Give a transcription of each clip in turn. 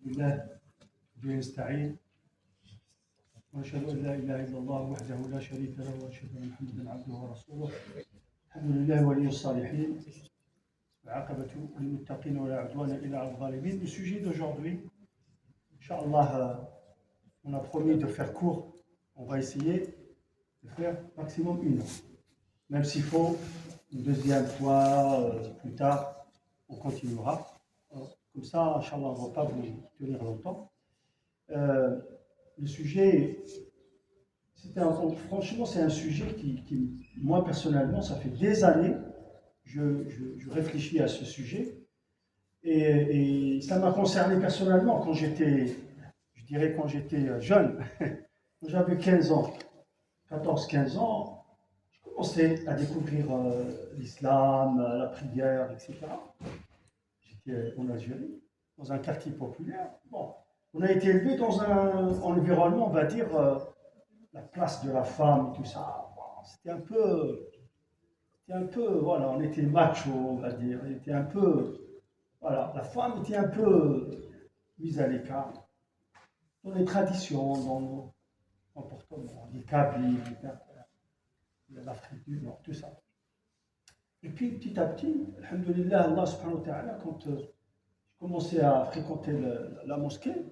بالله بنستعين واشهد ان لا اله الا الله وحده لا شريك له واشهد ان محمدا عبده ورسوله. الحمد لله ولي الصالحين والعاقبة للمتقين ولا عدوان الا على الظالمين. Le sujet d'aujourd'hui, Inch'Allah, on a promis de faire court. On va essayer de faire maximum une heure. Même s'il faut une deuxième fois, plus tard, on continuera. Comme ça, Inch'Allah, on ne va pas vous tenir longtemps. Le sujet, franchement, c'est un sujet qui, moi personnellement, ça fait des années, je réfléchis à ce sujet. Et ça m'a concerné personnellement quand j'étais, je dirais quand j'étais jeune, quand j'avais 15 ans, 14-15 ans, je commençais à découvrir l'islam, la prière, etc. J'étais en Algérie, dans un quartier populaire. Bon, on a été élevé dans un environnement, on va dire, la place de la femme et tout ça. Bon, c'était un peu, voilà, on était macho, on va dire. On était un peu, voilà, la femme était un peu mise à l'écart dans les traditions, dans nos comportements, les Kabyles, l'Afrique du Nord, tout ça. Et puis petit à petit, alhamdoulilah, Allah subhanahu wa ta'ala, quand je commençais à fréquenter la mosquée,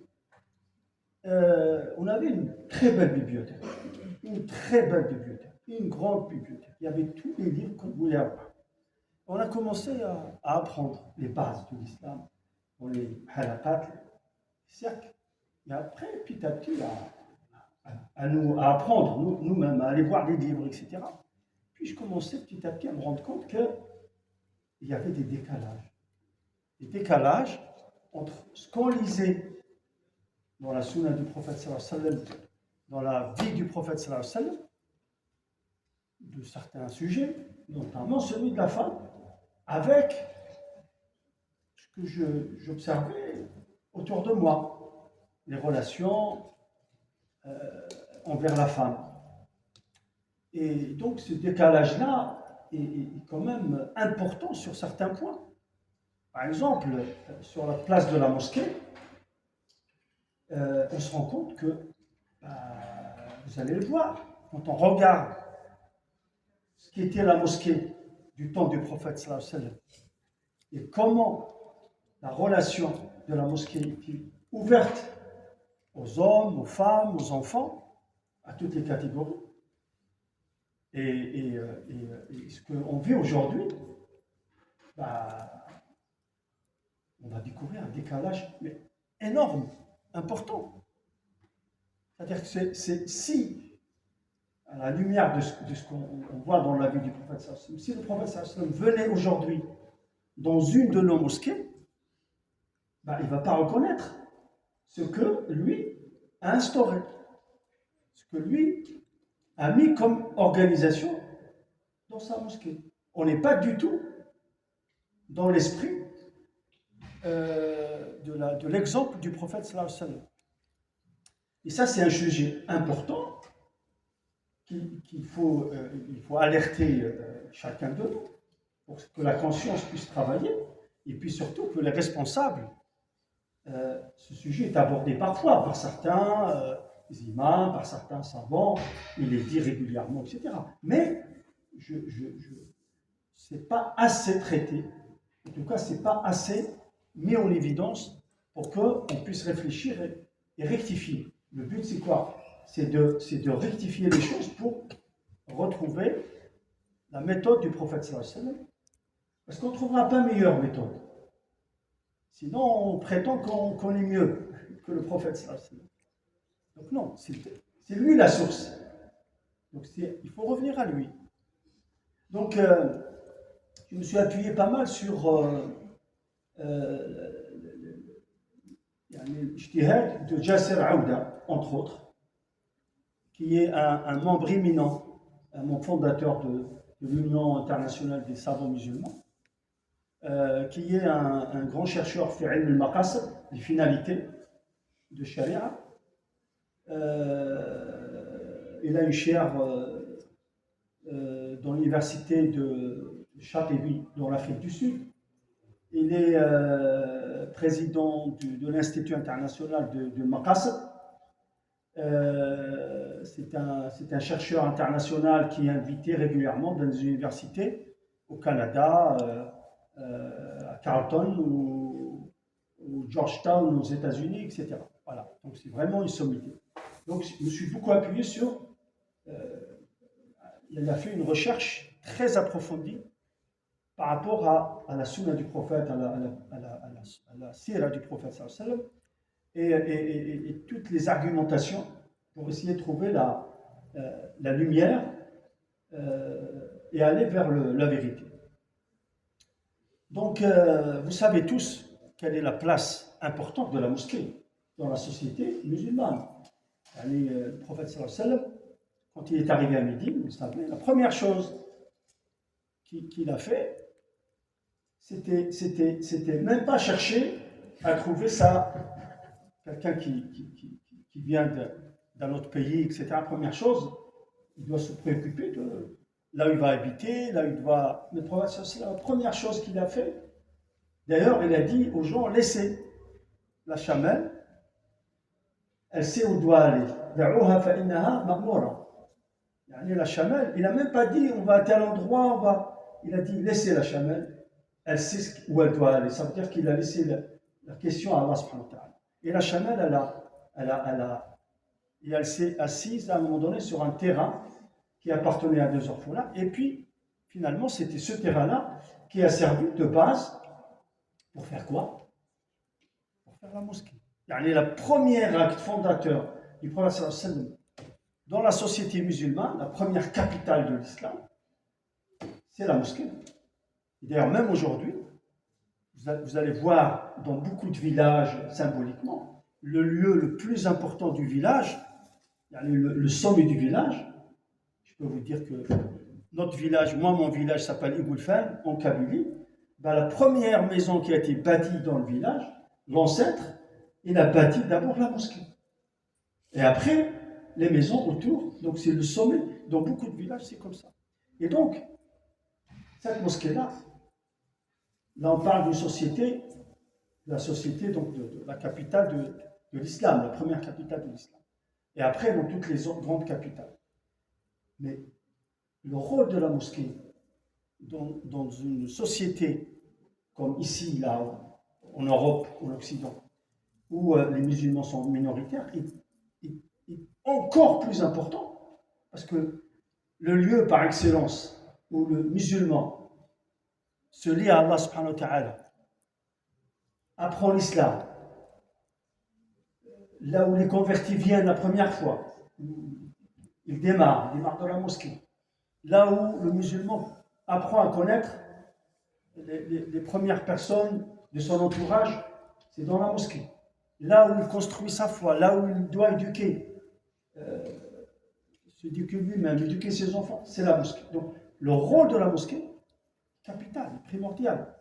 on avait une très belle bibliothèque, une grande bibliothèque. Il y avait tous les livres qu'on voulait avoir. On a commencé à apprendre les bases de l'islam, dans les halaqat, les cercles, et après, petit à petit, à apprendre nous-mêmes, à aller voir des livres, etc. Puis je commençais petit à petit à me rendre compte qu'il y avait des décalages entre ce qu'on lisait dans la sunna du prophète sallallahu alayhi wa sallam, dans la vie du prophète sallallahu alayhi wa sallam, de certains sujets, notamment celui de la femme, avec ce que j'observais autour de moi, les relations envers la femme. Et donc ce décalage-là est quand même important sur certains points. Par exemple, sur la place de la mosquée, on se rend compte que, vous allez le voir, quand on regarde ce qu'était la mosquée du temps du prophète sallallahu alayhi wa sallam, et comment la relation de la mosquée était ouverte aux hommes, aux femmes, aux enfants, à toutes les catégories. Et ce qu'on vit aujourd'hui, on va découvrir un décalage énorme, important. C'est-à-dire que si, à la lumière de ce qu'on voit dans la vie du prophète sallallahu alayhi wa sallam, si le prophète sallallahu alayhi wa sallam venait aujourd'hui dans une de nos mosquées, il ne va pas reconnaître ce que lui a instauré, ce que lui a mis comme organisation dans sa mosquée. On n'est pas du tout dans l'esprit de l'exemple du prophète sallallahu alayhi wa sallam. Et ça, c'est un sujet important il faut alerter chacun de nous pour que la conscience puisse travailler et puis surtout que les responsables, ce sujet est abordé parfois par certains imams, par certains savants, il est dit régulièrement, etc. Mais c'est pas assez traité, en tout cas c'est pas assez mis en évidence pour qu'on puisse réfléchir et rectifier. Le but c'est quoi ? C'est de rectifier les choses pour retrouver la méthode du prophète sallallahu alayhi wa sallam, parce qu'on ne trouvera pas meilleure méthode. Sinon, on prétend qu'on est mieux que le prophète sallallahu alayhi wa sallam. Donc non, c'est lui la source. Donc il faut revenir à lui. Donc je me suis appuyé pas mal sur l'ijtihad de Jasser Aouda, entre autres, qui est un membre éminent, un membre fondateur de l'Union internationale des savants musulmans, qui est un grand chercheur fi ilm al-maqasid, les finalités de Sharia. Il a une chaire dans l'université de Châteauvieux, dans l'Afrique du Sud. Il est président de l'Institut international de Maqasid. C'est un chercheur international qui est invité régulièrement dans les universités au Canada, à Carleton ou Georgetown aux États-Unis, etc. Voilà, donc c'est vraiment une sommité. Donc je me suis beaucoup appuyé sur. Il a fait une recherche très approfondie par rapport à la sunna du prophète, à la sira du prophète, et toutes les argumentations pour essayer de trouver la lumière et aller vers la vérité. Donc, vous savez tous quelle est la place importante de la mosquée dans la société musulmane. Le prophète sallam, quand il est arrivé à Médine, vous savez, la première chose qu'il a fait, c'était même pas chercher à trouver ça, quelqu'un qui vient d'un autre pays, etc. Première chose, il doit se préoccuper de là où il va habiter, là où il doit. Le prophète, c'est la première chose qu'il a fait. D'ailleurs, il a dit aux gens, laissez la chamelle, elle sait où doit aller. La chamelle, il n'a même pas dit on va à tel endroit, il a dit laissez la chamelle, elle sait où elle doit aller. Ça veut dire qu'il a laissé la question à Allah subhanahu wa ta'ala. Et la chamelle, elle s'est assise à un moment donné sur un terrain qui appartenait à deux orphelins. Et puis, finalement, c'était ce terrain-là qui a servi de base pour faire quoi? Pour faire la mosquée. Le premier acte fondateur du prophète sallallahu dans la société musulmane, la première capitale de l'islam, c'est la mosquée. Et d'ailleurs, même aujourd'hui, vous allez voir dans beaucoup de villages, symboliquement, le lieu le plus important du village, le sommet du village. Je peux vous dire que notre village, mon village s'appelle Igoulfen, en Kabylie. La première maison qui a été bâtie dans le village, l'ancêtre, il a bâti d'abord la mosquée. Et après, les maisons autour, donc c'est le sommet. Dans beaucoup de villages, c'est comme ça. Et donc, cette mosquée-là, là on parle d'une société, la société donc de la capitale de l'islam, la première capitale de l'islam. Et après, dans toutes les autres grandes capitales. Mais le rôle de la mosquée dans une société comme ici, là, en Europe, en Occident, où les musulmans sont minoritaires, est encore plus important, parce que le lieu par excellence où le musulman se lie à Allah subhanahu wa ta'ala, apprend l'islam, là où les convertis viennent la première fois, il démarre dans la mosquée, là où le musulman apprend à connaître les premières personnes de son entourage, c'est dans la mosquée. Là où il construit sa foi, là où il doit éduquer, s'éduquer lui-même, éduquer ses enfants, c'est la mosquée. Donc, le rôle de la mosquée, capital, primordial.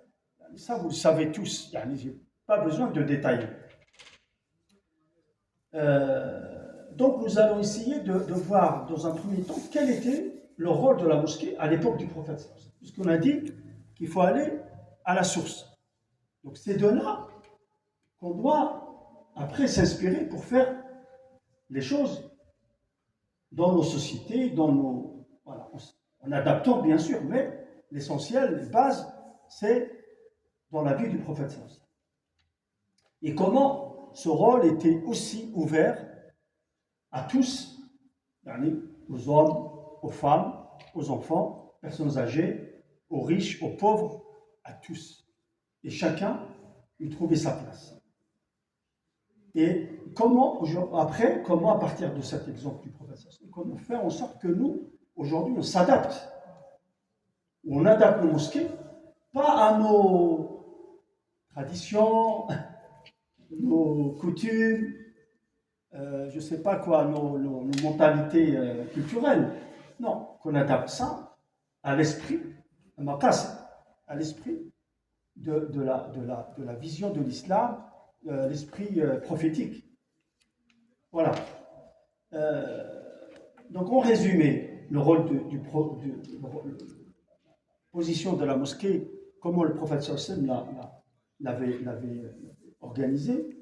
Ça, vous le savez tous. Je n'ai pas besoin de détailler. Donc, nous allons essayer de voir, dans un premier temps, quel était le rôle de la mosquée à l'époque du prophète. Puisqu'on a dit qu'il faut aller à la source. Donc, c'est de là qu'on doit, après, s'inspirer pour faire les choses dans nos sociétés, voilà, en adaptant bien sûr, mais l'essentiel, les bases, c'est dans la vie du prophète. Et comment ce rôle était aussi ouvert à tous, aux hommes, aux femmes, aux enfants, aux personnes âgées, aux riches, aux pauvres, à tous. Et chacun y trouvait sa place. Et comment à partir de cet exemple du prophète, comment faire en sorte que nous, aujourd'hui, on s'adapte, on adapte nos mosquées, pas à nos traditions, nos coutumes, je ne sais pas quoi, nos mentalités culturelles. Non, qu'on adapte ça à l'esprit, à l'esprit de la vision de l'islam, l'esprit prophétique. Voilà. Donc, en résumé, le rôle la position de la mosquée, comment le prophète sallallahu alayhi wa sallam l'avait organisé.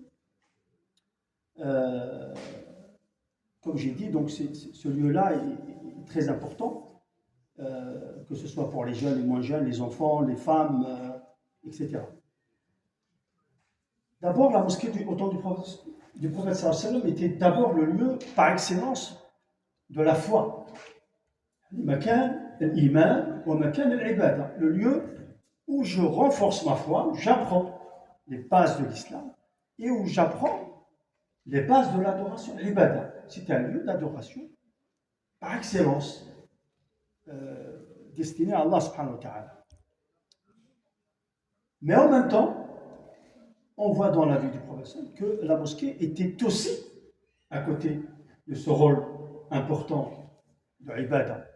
Comme j'ai dit, donc ce lieu-là est très important, que ce soit pour les jeunes, les moins jeunes, les enfants, les femmes, etc. D'abord, la mosquée au temps du prophète sallallahu alayhi wa sallam était d'abord le lieu par excellence de la foi. Le lieu où je renforce ma foi, où j'apprends les bases de l'islam et où j'apprends les bases de l'adoration. L'ibada, c'est un lieu d'adoration par excellence destiné à Allah subhanahu wa ta'ala. Mais en même temps, on voit dans la vie du prophète que la mosquée était aussi, à côté de ce rôle important de ibada,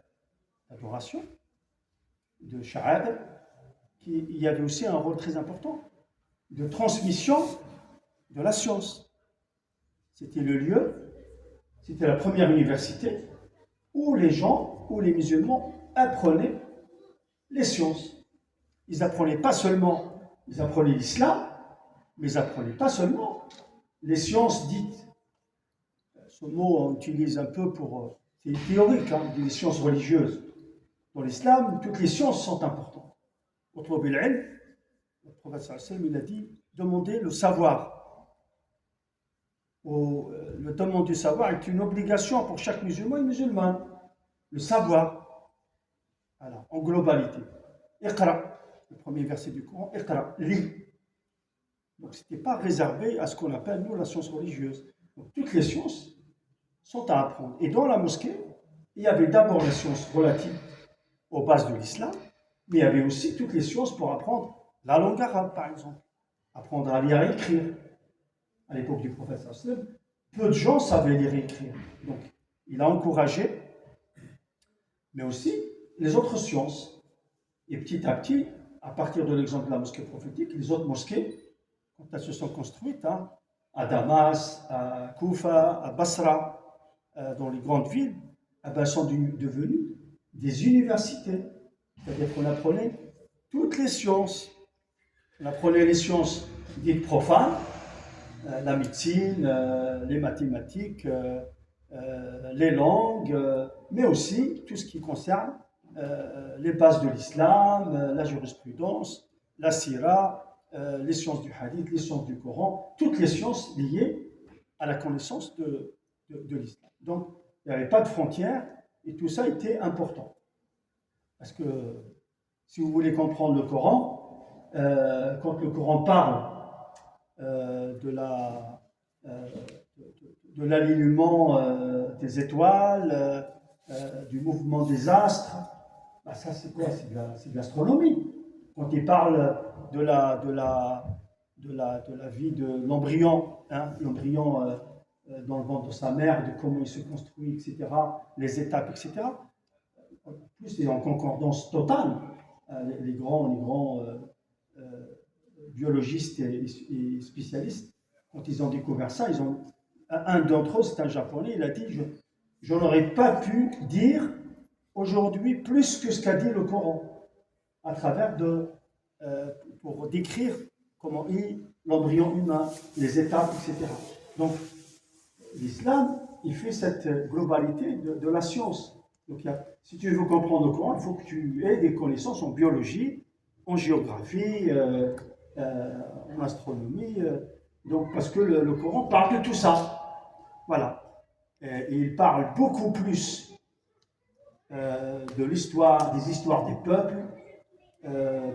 d'adoration, de sha'a'ir, il y avait aussi un rôle très important de transmission de la science. C'était le lieu, c'était la première université où les gens, où les musulmans apprenaient les sciences. Ils apprenaient pas seulement, ils apprenaient l'islam, mais ils apprenaient pas seulement les sciences dites. Ce mot on utilise un peu pour, c'est théorique, des sciences religieuses. Dans l'islam, toutes les sciences sont importantes. Le prophète sallallahu il a dit, demandez le savoir. Le demande du savoir est une obligation pour chaque musulman et musulmane. Le savoir, voilà, en globalité. Iqra, le premier verset du Coran, Iqra, lis. Donc, ce n'était pas réservé à ce qu'on appelle, nous, la science religieuse. Donc, toutes les sciences sont à apprendre. Et dans la mosquée, il y avait d'abord les sciences relatives aux bases de l'islam, mais il y avait aussi toutes les sciences pour apprendre la langue arabe, par exemple. Apprendre à lire et écrire. À l'époque du prophète sallam, peu de gens savaient lire et écrire. Donc, il a encouragé, mais aussi les autres sciences. Et petit à petit, à partir de l'exemple de la mosquée prophétique, les autres mosquées, quand elles se sont construites, à Damas, à Koufa, à Basra, dans les grandes villes, sont devenues des universités. C'est-à-dire qu'on apprenait toutes les sciences. On apprenait les sciences dites profanes, la médecine, les mathématiques, les langues, mais aussi tout ce qui concerne les bases de l'islam, la jurisprudence, la sira, les sciences du hadith, les sciences du Coran, toutes les sciences liées à la connaissance de l'islam. Donc, il n'y avait pas de frontières et tout ça était important. Parce que si vous voulez comprendre le Coran, quand le Coran parle de l'alignement des étoiles, du mouvement des astres, ça c'est quoi? C'est de l'astronomie. Quand il parle de la vie de l'embryon, l'embryon dans le ventre de sa mère, de comment il se construit, etc., les étapes, etc. En plus, c'est en concordance totale. Les grands biologistes et spécialistes, quand ils ont découvert ça, un d'entre eux, c'est un japonais, il a dit, je n'aurais pas pu dire aujourd'hui plus que ce qu'a dit le Coran, à travers pour décrire comment est l'embryon humain, les étapes, etc. Donc, l'islam, il fait cette globalité de la science. Donc, si tu veux comprendre le Coran, il faut que tu aies des connaissances en biologie, en géographie, en astronomie. Donc, parce que le Coran parle de tout ça. Voilà. Et il parle beaucoup plus de l'histoire, des histoires des peuples,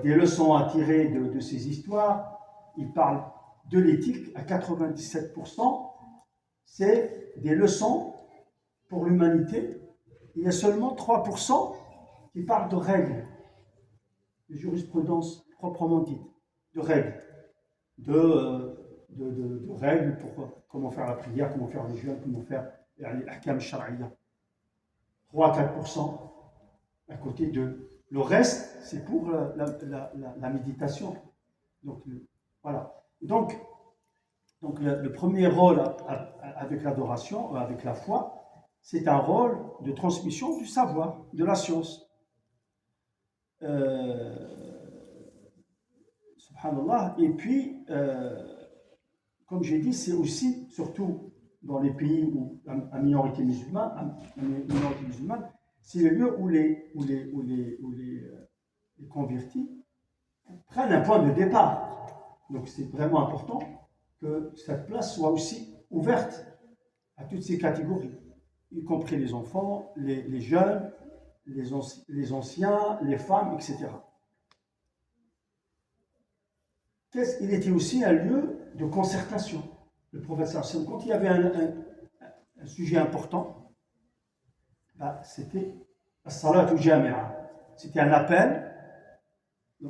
des leçons à tirer de ces histoires. Il parle de l'éthique à 97%. C'est des leçons pour l'humanité. Il y a seulement 3% qui parlent de règles, de jurisprudence proprement dite, de règles, de règles pour comment faire la prière, comment faire le jeûne, comment faire les ahkam shar'iyya. 3-4% à côté de. Le reste, c'est pour la méditation. Donc, voilà. Donc le premier rôle avec l'adoration, avec la foi, c'est un rôle de transmission du savoir, de la science. subhanallah. Et puis, comme j'ai dit, c'est aussi, surtout dans les pays où à minorité musulmane, c'est le lieu où les convertis prennent un point de départ. Donc c'est vraiment important que cette place soit aussi ouverte à toutes ces catégories, y compris les enfants, les jeunes, les anciens, les femmes, etc. Il était aussi un lieu de concertation. Le prophète sallallahu, quand il y avait un sujet important, c'était as-salat al-jami'a. C'était un appel.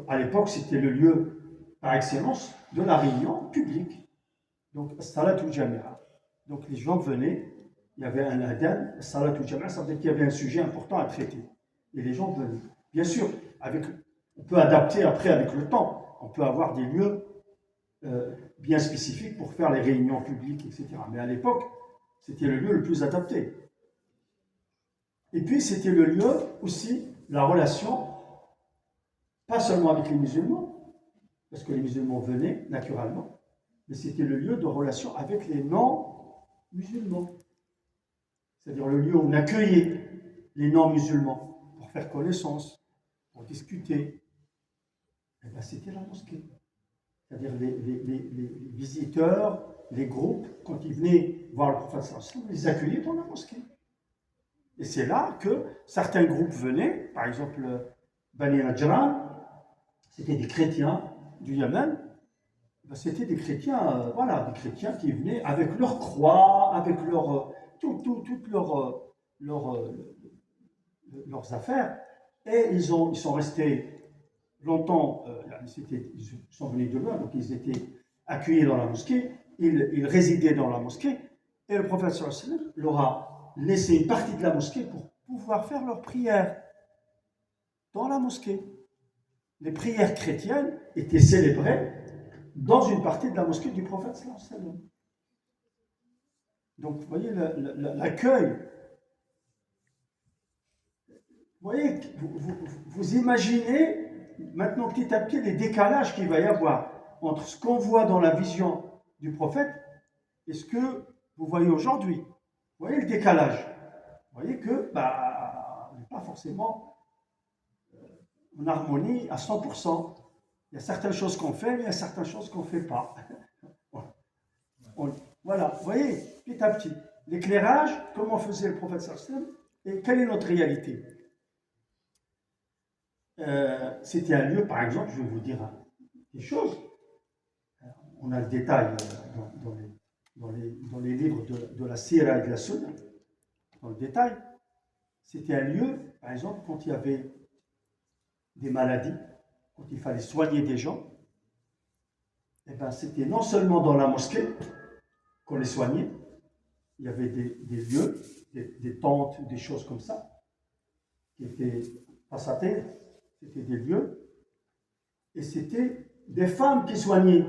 À l'époque, c'était le lieu par excellence de la réunion publique. Donc, as-salat al-jami'a. Donc, les gens venaient, il y avait un adhan, as-salat al-jami'a, ça veut dire qu'il y avait un sujet important à traiter. Et les gens venaient. Bien sûr, on peut adapter après avec le temps. On peut avoir des lieux bien spécifiques pour faire les réunions publiques, etc. Mais à l'époque, c'était le lieu le plus adapté. Et puis, c'était le lieu aussi, la relation, pas seulement avec les musulmans, parce que les musulmans venaient naturellement, mais c'était le lieu de relation avec les non-musulmans. C'est-à-dire le lieu où on accueillait les non-musulmans pour faire connaissance, pour discuter. Et bien, c'était la mosquée. C'est-à-dire les visiteurs, les groupes, quand ils venaient voir le prophète sallallahu alayhi wa sallam, les accueillaient dans la mosquée. Et c'est là que certains groupes venaient, par exemple Bani Najran, c'était des chrétiens du Yémen, c'était des chrétiens, des chrétiens qui venaient avec leur croix, avec toutes leurs affaires, et ils sont restés longtemps, ils sont venus de loin, donc ils étaient accueillis dans la mosquée, ils résidaient dans la mosquée, et le prophète sallallahu alayhi wa sallam leur a laissé une partie de la mosquée pour pouvoir faire leurs prières dans la mosquée. Les prières chrétiennes étaient célébrées dans une partie de la mosquée du prophète sallallahu alayhi wa sallam. Donc vous voyez l'accueil. Vous voyez, vous imaginez maintenant petit à petit les décalages qu'il va y avoir entre ce qu'on voit dans la vision du prophète et ce que vous voyez aujourd'hui. Vous voyez le décalage. Vous voyez que on n'est pas forcément en harmonie à 100%. Il y a certaines choses qu'on fait, mais il y a certaines choses qu'on ne fait pas. Voilà, vous voyez, petit à petit. L'éclairage, comment faisait le prophète sallallahu alayhi wa sallam, et quelle est notre réalité. C'était un lieu, par exemple, je vais vous dire des choses. On a le détail dans les livres de la Sira et de la Sunna, dans le détail. C'était un lieu, par exemple, quand il y avait des maladies, quand il fallait soigner des gens, et c'était non seulement dans la mosquée qu'on les soignait, il y avait des lieux, des tentes, des choses comme ça, qui étaient passatés, c'était des lieux, et c'était des femmes qui soignaient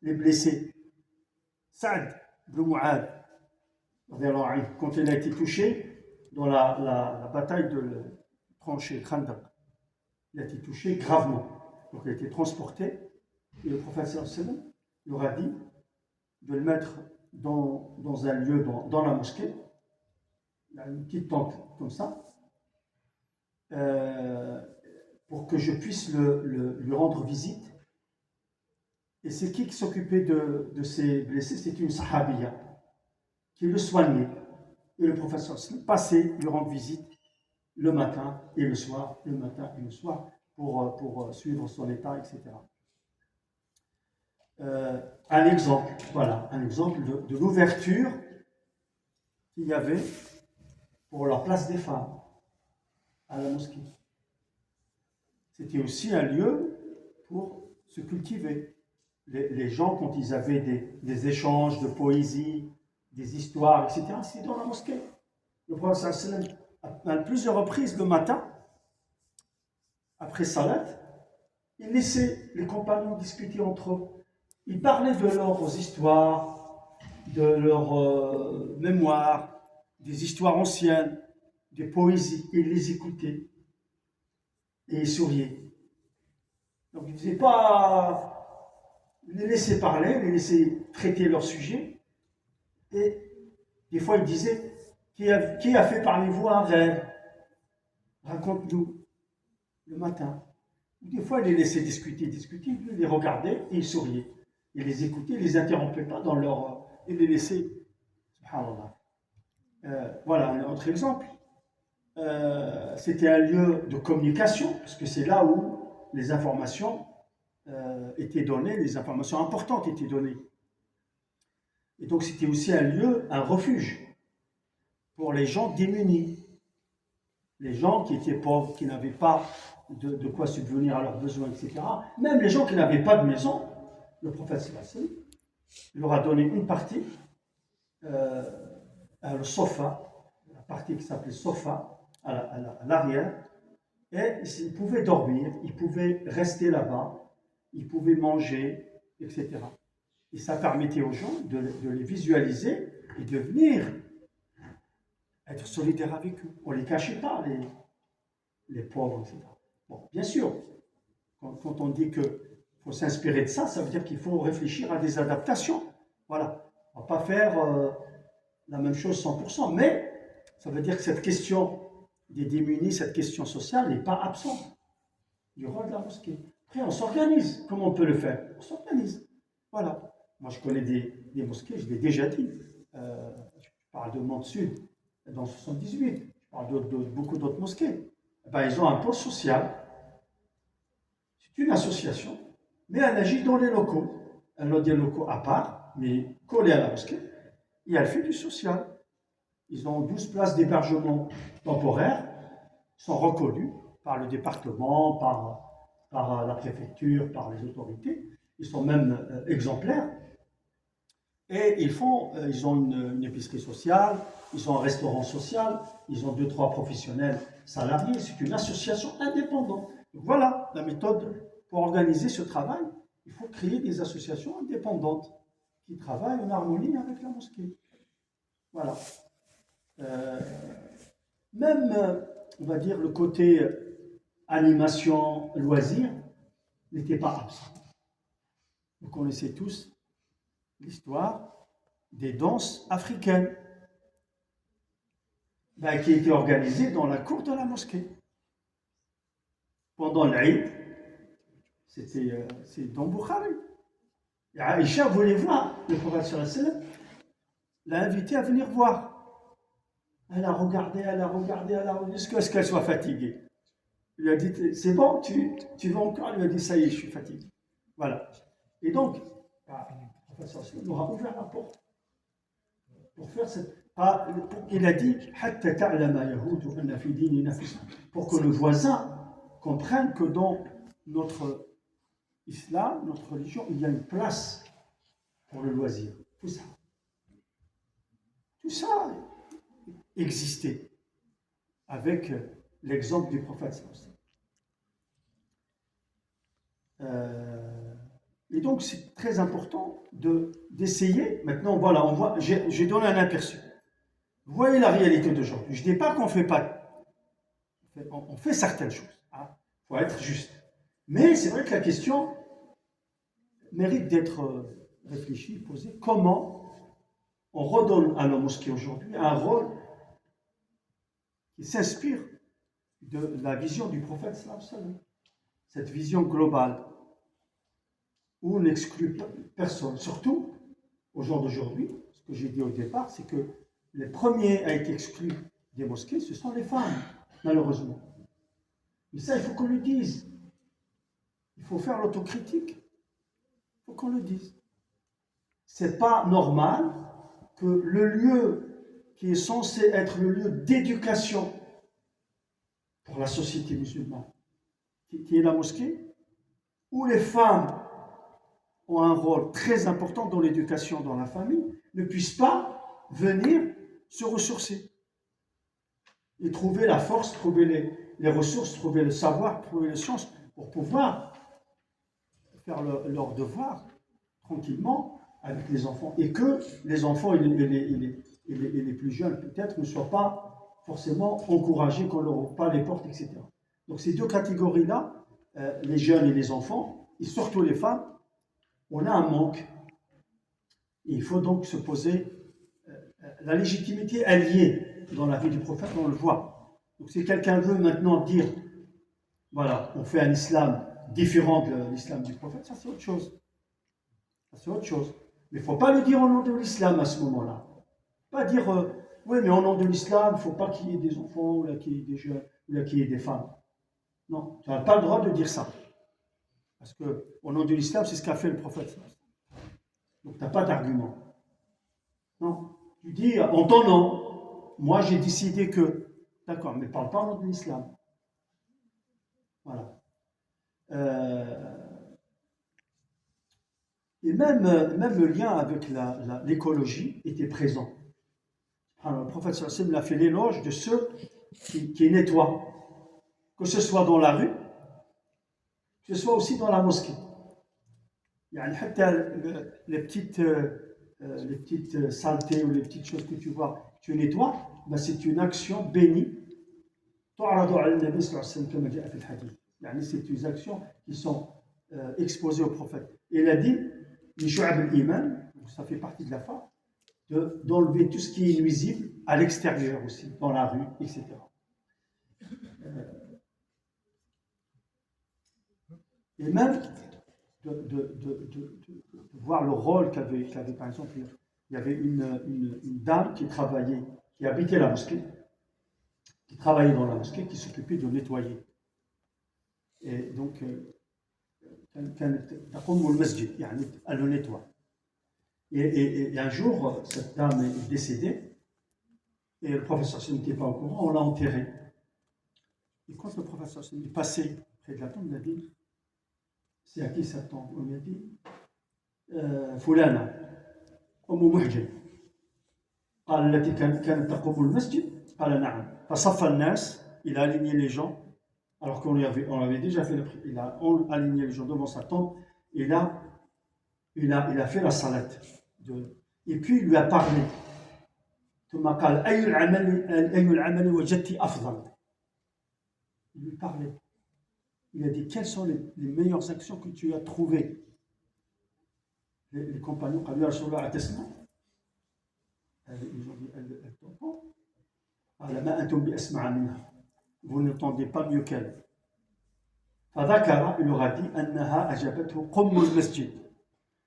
les blessés. Saad ibn Mu'adh, quand il a été touché dans la bataille de tranchée, Khandaq, il a été touché gravement. Donc il a été transporté, et le prophète sallallahu alayhi wa sallam leur a dit de le mettre dans un lieu, dans la mosquée, il y a une petite tente comme ça, pour que je puisse lui rendre visite. Et c'est qui s'occupait de ces blessés? C'était une sahabiya qui le soignait. Et le professeur passait lui rendre visite le matin et le soir, le matin et le soir, pour suivre son état, etc. Un exemple de l'ouverture qu'il y avait pour la place des femmes à la mosquée. C'était aussi un lieu pour se cultiver. Les gens, quand ils avaient des échanges de poésie, des histoires, etc., c'était dans la mosquée. Le prophète sallallahu alayhi wa sallam, à plusieurs reprises le matin, après salat, il laissait les compagnons discuter entre eux. Ils parlaient de leurs histoires, de leurs mémoires, des histoires anciennes, des poésies. Ils les écoutaient et ils souriaient. Donc il ne faisait pas les laisser parler, les laisser traiter leur sujet. Et des fois, il disait, qui a fait parmi vous un rêve? Raconte-nous le matin. Des fois, il les laissait discuter, il les regardait et il souriait. Il les écoutait, il ne les interrompait pas dans leur... Il les laissait... Subhanallah. Voilà un autre exemple. C'était un lieu de communication, parce que c'est là où les informations étaient données, les informations importantes étaient données. Et donc c'était aussi un lieu, un refuge pour les gens démunis, les gens qui étaient pauvres, qui n'avaient pas de quoi subvenir à leurs besoins, etc. Même les gens qui n'avaient pas de maison, le prophète sallallahu leur a donné une partie, le sofa, la partie qui s'appelait sofa, à l'arrière, et ils pouvaient dormir, ils pouvaient rester là-bas, ils pouvaient manger, etc. Et ça permettait aux gens de les visualiser et de venir être solidaires avec eux. On ne les cachait pas, les pauvres, etc. Bon, bien sûr, quand on dit qu'il faut s'inspirer de ça, ça veut dire qu'il faut réfléchir à des adaptations. Voilà. On ne va pas faire la même chose 100%, mais ça veut dire que cette question des démunis, cette question sociale n'est pas absente du rôle de la mosquée. Après, on s'organise. Comment on peut le faire? On s'organise. Voilà. Moi, je connais des mosquées, je l'ai déjà dit. Je parle de Monde Sud, dans 78. Je parle de beaucoup d'autres mosquées. Ben, ils ont un pôle social. C'est une association, mais elle agit dans les locaux. Elle a des locaux à part, mais collés à la mosquée. Et elle fait du social. Ils ont 12 places d'hébergement temporaire, sont reconnues par le département, par la préfecture, par les autorités. Ils sont même exemplaires. Et ils ont une épicerie sociale, ils ont un restaurant social, ils ont 2-3 professionnels salariés. C'est une association indépendante. Donc voilà la méthode pour organiser ce travail. Il faut créer des associations indépendantes qui travaillent en harmonie avec la mosquée. Voilà. Même, on va dire, le côté animation, loisir, n'était pas absent. Vous connaissez tous l'histoire des danses africaines qui étaient organisées dans la cour de la mosquée. Pendant l'Aïd, c'est dans Bukhari. Et Aïcha voulait voir le prophète sallallahu alayhi wa sallam, l'a invité à venir voir. Elle a regardé, jusqu'à ce qu'elle soit fatiguée. Il lui a dit, c'est bon, tu vas encore? Elle lui a dit, ça y est, je suis fatigué. Voilà. Et donc, le professeur nous a ouvert la porte pour faire cette... il a dit, pour que le voisin comprenne que dans notre islam, notre religion, il y a une place pour le loisir. Tout ça existait avec l'exemple du prophète. Et donc c'est très important d'essayer. Maintenant, voilà, on voit, j'ai donné un aperçu. Vous voyez la réalité d'aujourd'hui. Je ne dis pas qu'on fait pas, on fait certaines choses. Il faut être juste. Mais c'est vrai que la question mérite d'être réfléchie, posée. Comment on redonne à la mosquée aujourd'hui un rôle qui s'inspire de la vision du prophète sallallahu alayhi wa sallam. Cette vision globale où on n'exclut personne. Surtout, au jour d'aujourd'hui, ce que j'ai dit au départ, c'est que les premiers à être exclus des mosquées, ce sont les femmes, malheureusement. Mais ça, il faut qu'on le dise. Il faut faire l'autocritique. Il faut qu'on le dise. C'est pas normal que le lieu qui est censé être le lieu d'éducation pour la société musulmane, qui est la mosquée, où les femmes ont un rôle très important dans l'éducation dans la famille, ne puissent pas venir se ressourcer et trouver la force, trouver les ressources, trouver le savoir, trouver les sciences pour pouvoir faire leur devoir tranquillement avec les enfants, et que les enfants et les plus jeunes peut-être ne soient pas forcément encouragés, qu'on leur ouvre pas les portes, etc. Donc ces deux catégories-là les jeunes et les enfants, et surtout les femmes, on a un manque. Et il faut donc se poser, la légitimité est liée dans la vie du prophète, on le voit. Donc si quelqu'un veut maintenant dire, voilà, on fait un islam différent de l'islam du prophète, ça c'est autre chose. Ça c'est autre chose. Mais il ne faut pas le dire au nom de l'islam à ce moment-là. Pas dire, oui, mais au nom de l'islam, il ne faut pas qu'il y ait des enfants, ou là, qu'il y ait des jeunes, ou là, qu'il y ait des femmes. Non, tu n'as pas le droit de dire ça. Parce que au nom de l'islam, c'est ce qu'a fait le prophète. Donc tu n'as pas d'argument. Non. Tu dis, en ton nom, moi j'ai décidé que. D'accord, mais parle pas au nom de l'islam. Voilà. Et même le lien avec l'écologie était présent. Alors, le prophète sallam a fait l'éloge de ceux qui nettoient, que ce soit dans la rue, que ce soit aussi dans la mosquée. يعني حتى les petites saletés ou les petites choses que tu vois, tu nettoies, ben c'est une action bénie. تعرض على النبي صلى الله عليه وسلم كما جاء في الحديث. يعني c'est des actions qui sont exposées au prophète. Et il a dit, من شعب الإيمان, ça fait partie de la foi, d'enlever tout ce qui est nuisible à l'extérieur aussi, dans la rue, etc. Et même de voir le rôle qu'avait par exemple, il y avait une dame qui travaillait, qui habitait la mosquée, qui travaillait dans la mosquée, qui s'occupait de nettoyer. Et donc, elle le nettoie. Et un jour, cette dame est décédée, et le professeur n'était pas au courant, on l'a enterrée. Et quand le professeur est passé près de la tombe, il a dit, c'est à qui sa tombe? On lui a dit, فلانة أم محجن. قال التي كانت تقوم المسجد. قال نعم. فصف الناس, il a aligné les gens, alors qu'on avait déjà fait il a aligné les gens devant sa tombe, et là, il a fait la salate. Et puis il lui a parlé. ثم قال أي العمل وجدت أفضل. Il lui parlait. Il a dit, quelles sont les meilleures actions que tu as trouvées? Les compagnons, قالوا يا رسول الله أتسمع؟ Ils ont dit, elle t'entend? قال ما أنتم بأسمع منها. Vous n'entendez pas mieux qu'elle. فذكر, il leur a dit, أنها أجابته قم المسجد.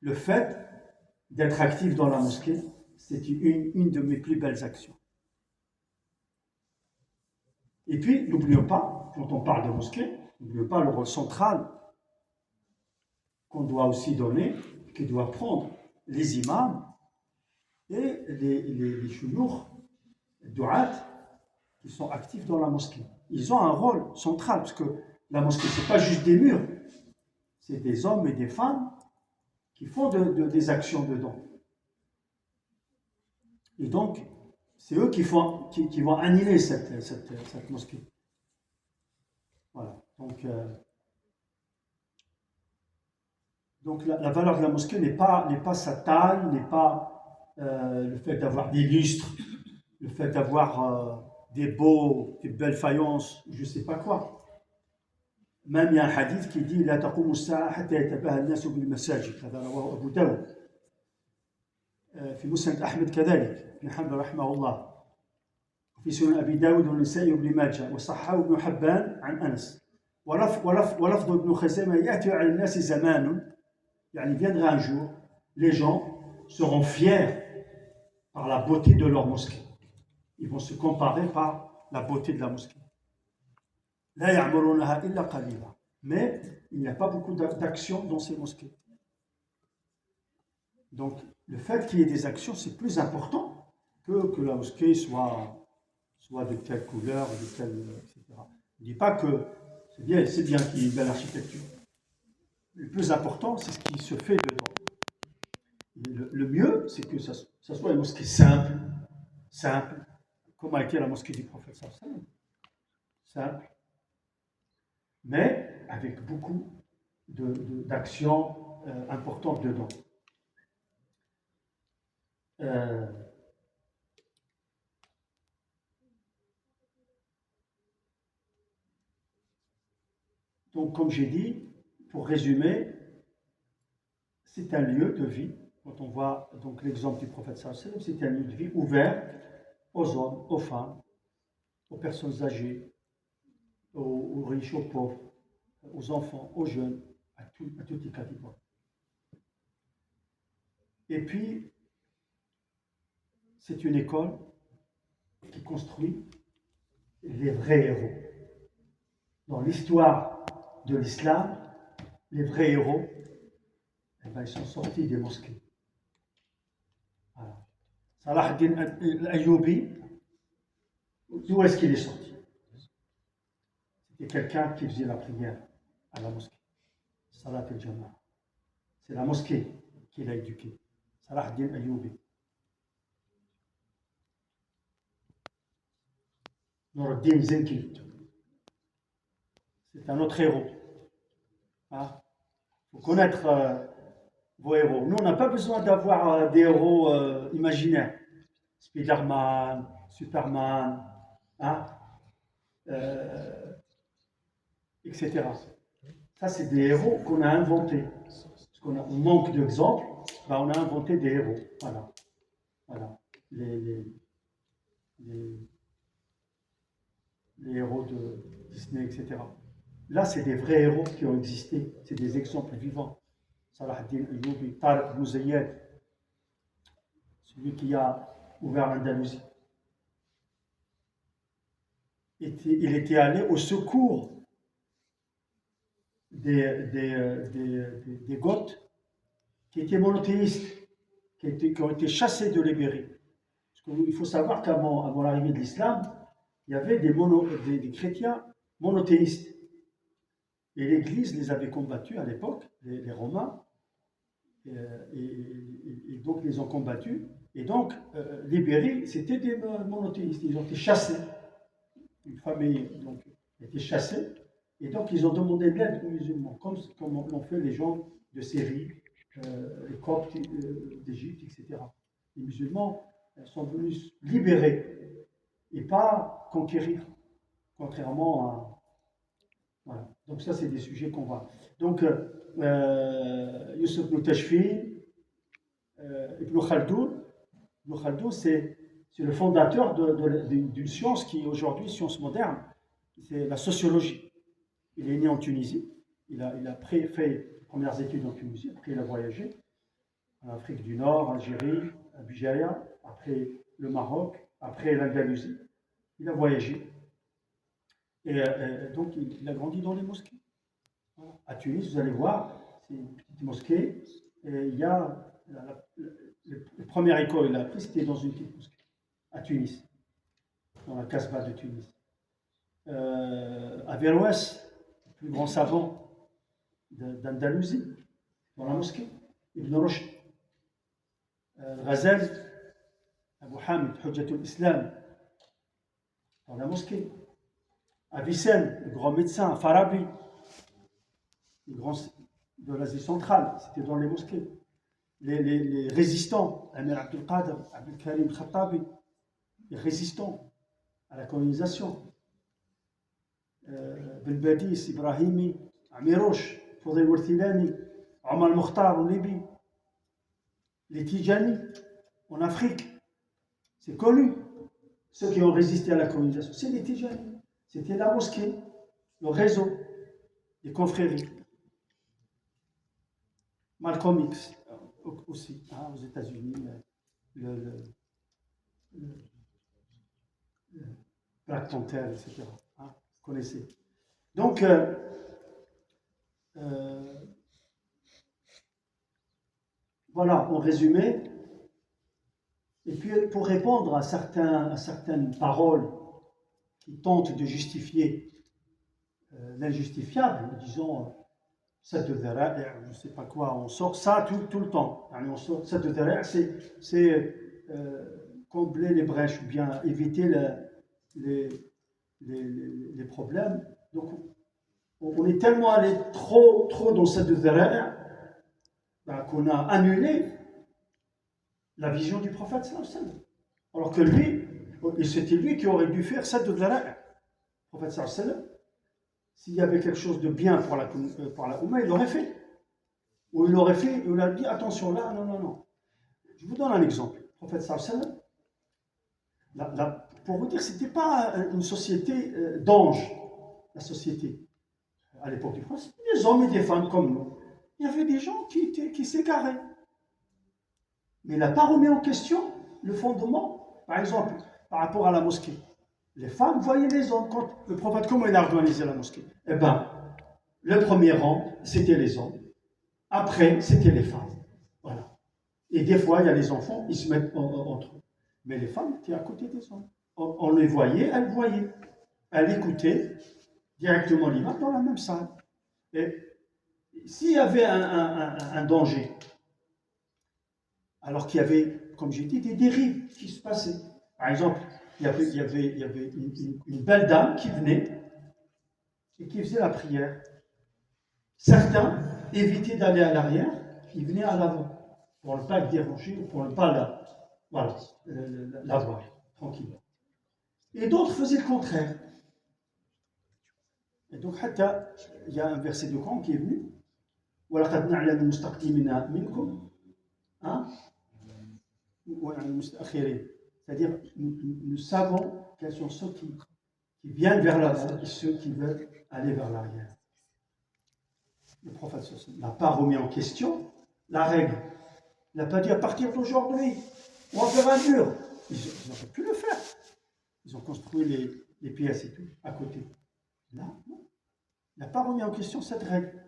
Le fait d'être actif dans la mosquée, c'est une de mes plus belles actions. Et puis, n'oublions pas, quand on parle de mosquée, n'oublions pas le rôle central qu'on doit aussi donner, que doivent prendre les imams et les chouyours, les du'at, qui sont actifs dans la mosquée. Ils ont un rôle central, parce que la mosquée, ce n'est pas juste des murs, c'est des hommes et des femmes qui font des actions dedans. Et donc, c'est eux qui vont animer cette mosquée. Voilà. Donc la valeur de la mosquée n'est pas sa taille, n'est pas le fait d'avoir des lustres, le fait d'avoir des belles faïences, je ne sais pas quoi. Même il y a un hadith qui dit لا تقوم الساعة حتى يتباهى الناس بالمساجد. هذا رواه أبو داود. في مسند أحمد كذلك ابن حنبل رحمه الله. في سنن أبي داود والنسائي وابن ماجه وصححه ابن حبان عن أنس. ولفظ ابن خزيمة يأتي على الناس زمان. Il viendra un jour, les gens seront fiers par la beauté de leur mosquée. Ils vont se comparer par la beauté de la mosquée. لا يعمرونها إلا قليلا. Mais il n'y a pas beaucoup d'actions dans ces mosquées. Donc, le fait qu'il y ait des actions, c'est plus important que la mosquée soit de telle couleur, de telle, etc. Je ne dis pas que c'est bien qu'il y ait une belle architecture. Le plus important, c'est ce qui se fait dedans. Le mieux, c'est que ça soit une mosquée simple, comme a été la mosquée du prophète sallallahu, simple, mais avec beaucoup d'actions importantes dedans. Donc, comme j'ai dit, pour résumer, c'est un lieu de vie. Quand on voit donc l'exemple du prophète sallallahu alayhi wa sallam, c'est un lieu de vie ouvert aux hommes, aux femmes, aux personnes âgées, aux riches, aux pauvres, aux enfants, aux jeunes, à toutes les catégories. Et puis, c'est une école qui construit les vrais héros. Dans l'histoire de l'islam, les vrais héros, eh ben, ils sont sortis des mosquées. Voilà. Salah ad-Din al-Ayyubi, d'où est-ce qu'il est sorti? C'était quelqu'un qui faisait la prière à la mosquée. Salat al-Jama'a. C'est la mosquée qui l'a éduqué. Salah ad-Din al-Ayyubi. Nur-ad-Din Zenki. C'est un autre héros. Il faut connaître vos héros. Nous, on n'a pas besoin d'avoir des héros imaginaires. Spider-Man, Superman, etc. Ça, c'est des héros qu'on a inventés. Parce qu'on manque d'exemples, ben, on a inventé des héros. Voilà. Les héros de Disney, etc. Là, c'est des vrais héros qui ont existé. C'est des exemples vivants. Salah ad-Din Ayyubi, Tariq ibn Ziyad, celui qui a ouvert l'Andalousie. Il était allé au secours des Goths qui étaient monothéistes, qui ont été chassés de l'Ibérie. Il faut savoir qu'avant l'arrivée de l'islam, il y avait des chrétiens monothéistes. Et l'Église les avait combattus à l'époque, les Romains, et donc les ont combattus. Et donc, l'Ibérie, c'était des monothéistes. Ils ont été chassés. Une famille donc, a été chassée. Et donc, ils ont demandé de l'aide aux musulmans, comme l'ont fait les gens de Syrie, les Coptes d'Égypte, etc. Les musulmans sont venus libérer et pas conquérir, contrairement à... Voilà. Donc ça, c'est des sujets qu'on va... Donc, Youssef ibn Tashfin, Ibn Khaldoun, c'est le fondateur d'une science qui, aujourd'hui, science moderne, c'est la sociologie. Il est né en Tunisie, il a fait les premières études en Tunisie, après il a voyagé en Afrique du Nord, Algérie, Abidjan, après le Maroc, après l'Andalousie. Il a voyagé. Et donc il a grandi dans les mosquées. À Tunis, vous allez voir, c'est une petite mosquée, et il y a la première école qu'il a appris, c'était dans une petite mosquée, à Tunis, dans la Casbah de Tunis. À Verouès, le plus grand savant d'Andalousie, dans la mosquée, Ibn Rushd. Ghazali, Abu Hamid, Hujjatul Islam, dans la mosquée. Avicenne, le grand médecin, Farabi, le grand de l'Asie centrale, c'était dans les mosquées. Les résistants, Amir Abdul Qadir, Abdul Karim Khattabi, les résistants à la colonisation. Belbadis, Ibrahimi, Amirouche, Fodel Wartilani, Omar Mokhtar en Libye, les Tijani en Afrique, c'est connu. Ceux qui ont résisté à la colonisation, c'est les Tijani. C'était la mosquée, le réseau, les confréries. Malcolm X aussi, aux États-Unis, le Black Panther, etc. Vous connaissez. Donc, voilà, en résumé. Et puis, pour répondre à certaines paroles qui tentent de justifier l'injustifiable, disons, Sadd al-Dhara'i', je ne sais pas quoi, on sort ça tout le temps. On sort Sadd al-Dhara'i', c'est combler les brèches ou bien éviter les problèmes. Donc, on est tellement allé trop dans Sadd al-Dhara'i' qu'on a annulé la vision du prophète sallallahu alayhi wa sallam. Alors que lui, c'était lui qui aurait dû faire Sadd al-Dhara'i'. Le prophète sallallahu alayhi wa sallam, s'il y avait quelque chose de bien pour la Oumma, il l'aurait fait. Ou il aurait fait, il aurait dit attention là, non, non, non. Je vous donne un exemple. Le prophète sallallahu alayhi wa sallam, pour vous dire, ce n'était pas une société d'anges, la société à l'époque du prophète, c'était des hommes et des femmes comme nous. Il y avait des gens qui s'égaraient. Mais il n'a pas remis en question le fondement, par exemple, par rapport à la mosquée. Les femmes voyaient les hommes. Quand le prophète, comment il a organisé la mosquée? Eh bien, le premier rang, c'était les hommes. Après, c'était les femmes. Voilà. Et des fois, il y a les enfants, ils se mettent entre eux. Mais les femmes étaient à côté des hommes. On les voyait, elles voyaient. Elles écoutaient directement l'imam dans la même salle. Et s'il y avait un danger, alors qu'il y avait, comme j'ai dit, des dérives qui se passaient. Par exemple, il y avait une belle dame qui venait et qui faisait la prière. Certains évitaient d'aller à l'arrière, ils venaient à l'avant pour ne pas être dérangés ou pour ne pas la voir tranquille. Et d'autres faisaient le contraire. Et donc, il y a un verset de Coran qui est venu. وَلَقَدْ نَعْلَمُ الْمُسْتَقْدِمِينَ مِنْكُمْ c'est-à-dire, nous savons quels sont ceux qui viennent vers l'avant et ceux qui veulent aller vers l'arrière. Le prophète n'a pas remis en question la règle. Il n'a pas dit à partir d'aujourd'hui, on va faire un mur. Ils auraient pu le faire. Ils ont construit les pièces et tout à côté. Là, non. Il n'a pas remis en question cette règle.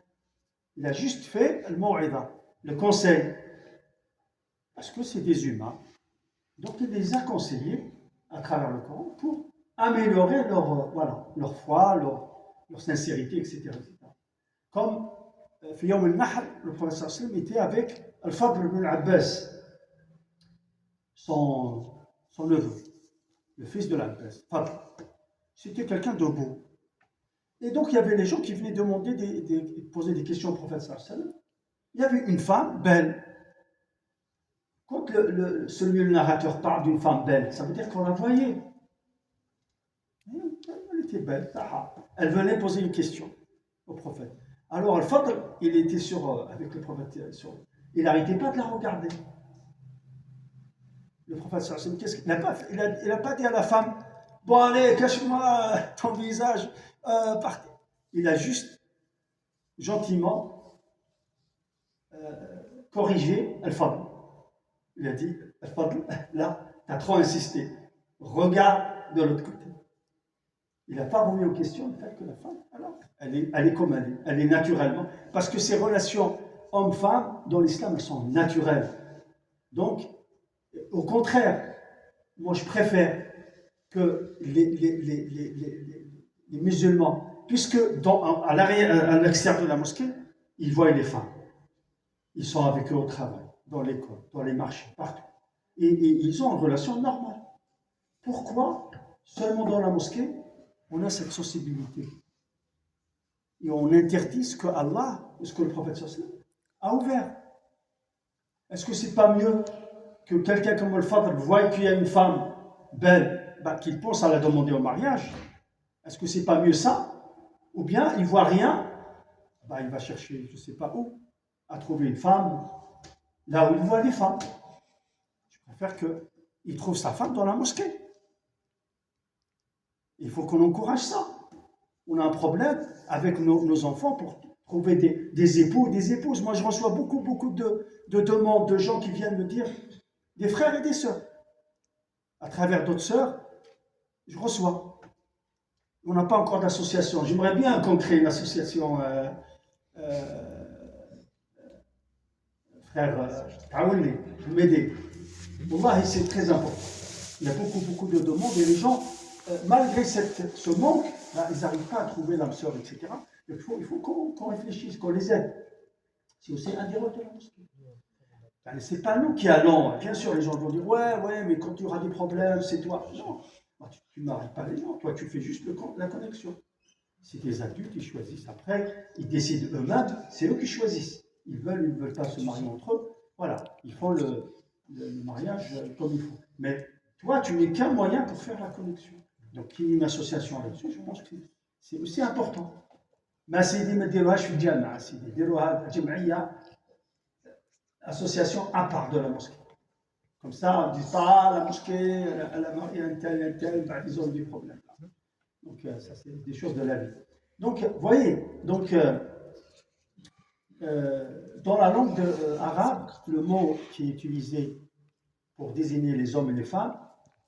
Il a juste fait le maw'idha, le conseil. Parce que c'est des humains. Donc il les a conseillés à travers le Coran pour améliorer leur foi, leur sincérité, etc. Comme في يوم النحر, le prophète sallam était avec Al-Fadl ibn Abbas, son neveu, le fils de l'Abbas. C'était quelqu'un de beau. Et donc il y avait les gens qui venaient poser des questions au prophète sallam. Il y avait une femme belle. Quand le narrateur parle d'une femme belle, ça veut dire qu'on la voyait. Elle était belle, elle venait poser une question au prophète. Alors Al-Fadl, il était avec le prophète, il n'arrêtait pas de la regarder. Le prophète, qu'est-ce qu'il n'a pas fait? Il n'a pas dit à la femme, bon allez, cache-moi ton visage, partez. Il a juste gentiment corrigé Al-Fadl. Il a dit, Al-Fadl, là, tu as trop insisté. Regarde de l'autre côté. Il n'a pas remis en question le fait que la femme, alors, elle est comme elle est. Elle est naturellement. Parce que ces relations homme-femme, dans l'islam, elles sont naturelles. Donc, au contraire, moi je préfère que les musulmans, puisque à l'extérieur de la mosquée, ils voient les femmes. Ils sont avec eux au travail, dans l'école, dans les marchés, partout. Et ils ont une relation normale. Pourquoi seulement dans la mosquée, on a cette sensibilité? Et on interdit ce que Allah, ce que le prophète a ouvert. Est-ce que c'est pas mieux que quelqu'un comme le Fadl voit qu'il y a une femme belle, qu'il pense à la demander au mariage? Est-ce que c'est pas mieux ça? Ou bien il voit rien, il va chercher, je ne sais pas où, à trouver une femme là où il voit des femmes. Je préfère qu'il trouve sa femme dans la mosquée. Il faut qu'on encourage ça. On a un problème avec nos enfants pour trouver des époux, des épouses. Moi, je reçois beaucoup de demandes de gens qui viennent me dire, des frères et des sœurs. À travers d'autres sœurs, je reçois. On n'a pas encore d'association. J'aimerais bien qu'on crée une association, frère Taouli, vous m'aidez. Wallahi, c'est très important. Il y a beaucoup de demandes et les gens, malgré ce manque, ils n'arrivent pas à trouver l'âme sœur, etc. Il faut qu'on réfléchisse, qu'on les aide. C'est aussi un des rôles de la mosquée. C'est pas nous qui allons. Bien sûr, les gens vont dire ouais, mais quand tu auras des problèmes, c'est toi. Non, tu ne maries pas les gens. Toi, tu fais juste la connexion. C'est des adultes, ils choisissent après, ils décident eux-mêmes, c'est eux qui choisissent. Ils ne veulent pas se marier entre eux. Voilà, ils font le mariage comme il faut. Mais toi, tu n'es qu'un moyen pour faire la connexion. Donc, qu'il y ait une association là-dessus, je pense que c'est aussi important. ما سيدي ما ديروهاش في الجامعة سيدي ديروها جمعية association à part de la mosquée. Comme ça, on ne dit pas la mosquée, elle a marié un tel, bah, ils ont des problèmes. Donc, ça, c'est des choses de la vie. Donc, vous voyez, donc, dans la langue arabe, le mot qui est utilisé pour désigner les hommes et les femmes,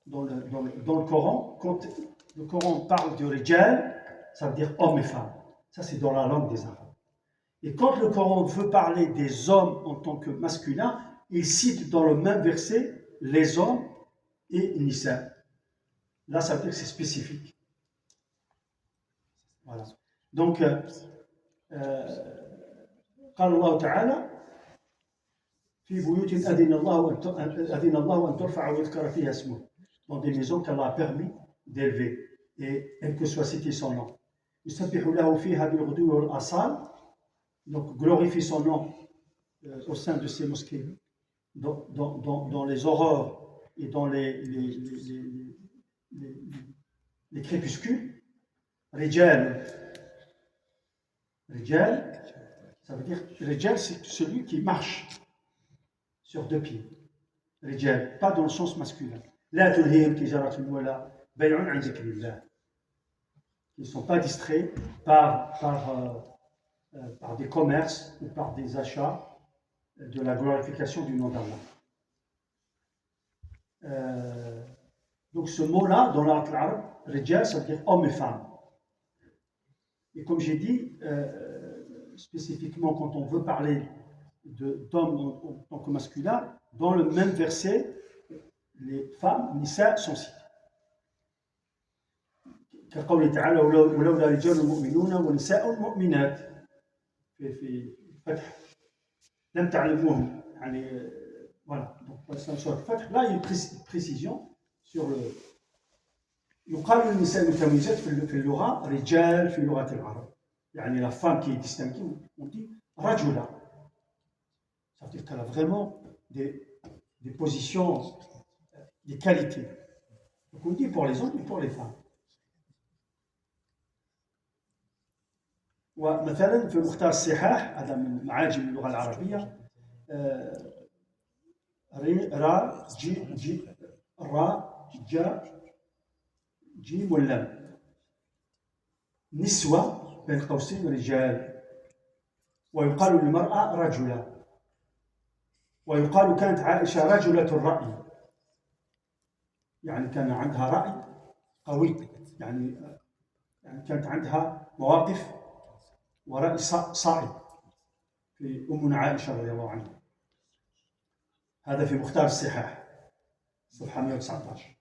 dans le Coran, quand le Coran parle de rijal, ça veut dire hommes et femmes. Ça, c'est dans la langue des Arabes. Et quand le Coran veut parler des hommes en tant que masculins, il cite dans le même verset les hommes et Nisa. Là, ça veut dire que c'est spécifique. Voilà. Donc, قال الله تعالى في بيوت أذن الله أن ترفع ويذكر فيها اسمه, dans des maisons qu'Allah a permis d'élever et que soit cité son nom. يسبح له فيها بالغدو والآصال, donc glorifie son nom au sein de ces mosquées, dans les aurores et dans les crépuscules. Rijal, ça veut dire Rijal, c'est celui qui marche sur deux pieds. Rijal, pas dans le sens masculin. La tulhihim tijaratun wala bay'un an dhikrillah. Ils ne sont pas distraits par des commerces ou par des achats de la glorification du nom d'Allah. Donc ce mot-là, dans l'art arabe, Rijal, ça veut dire homme et femme. Et comme j'ai dit, spécifiquement quand on veut parler d'homme en tant que masculin, dans le même verset, les femmes, Nisa, sont citées. كقوله تعالى ولولا رجال مؤمنون ونساء مؤمنات في فتح لم تعلموهم يعني voilà donc sur le فتح là il y a une précision sur le يقال للنساء المتميزات في اللغة رجال في لغة العرب يعني la femme qui est distinguée on dit رجلا, ça veut dire qu'elle a vraiment des positions, des qualités. Donc on dit pour les hommes et pour les femmes. ومثلا في مختار الصحاح, هذا من معاجم اللغة العربية, را جا جيم واللام, نسوة بين قوسين رجال, ويقال للمرأة رجلا, ويقال كانت عائشة رجلة الرأي, يعني كان عندها رأي قوي, يعني كانت عندها مواقف ورأي صائب في أمنا عائشة رضي الله عنها. هذا في مختار الصحاح صفحة 119.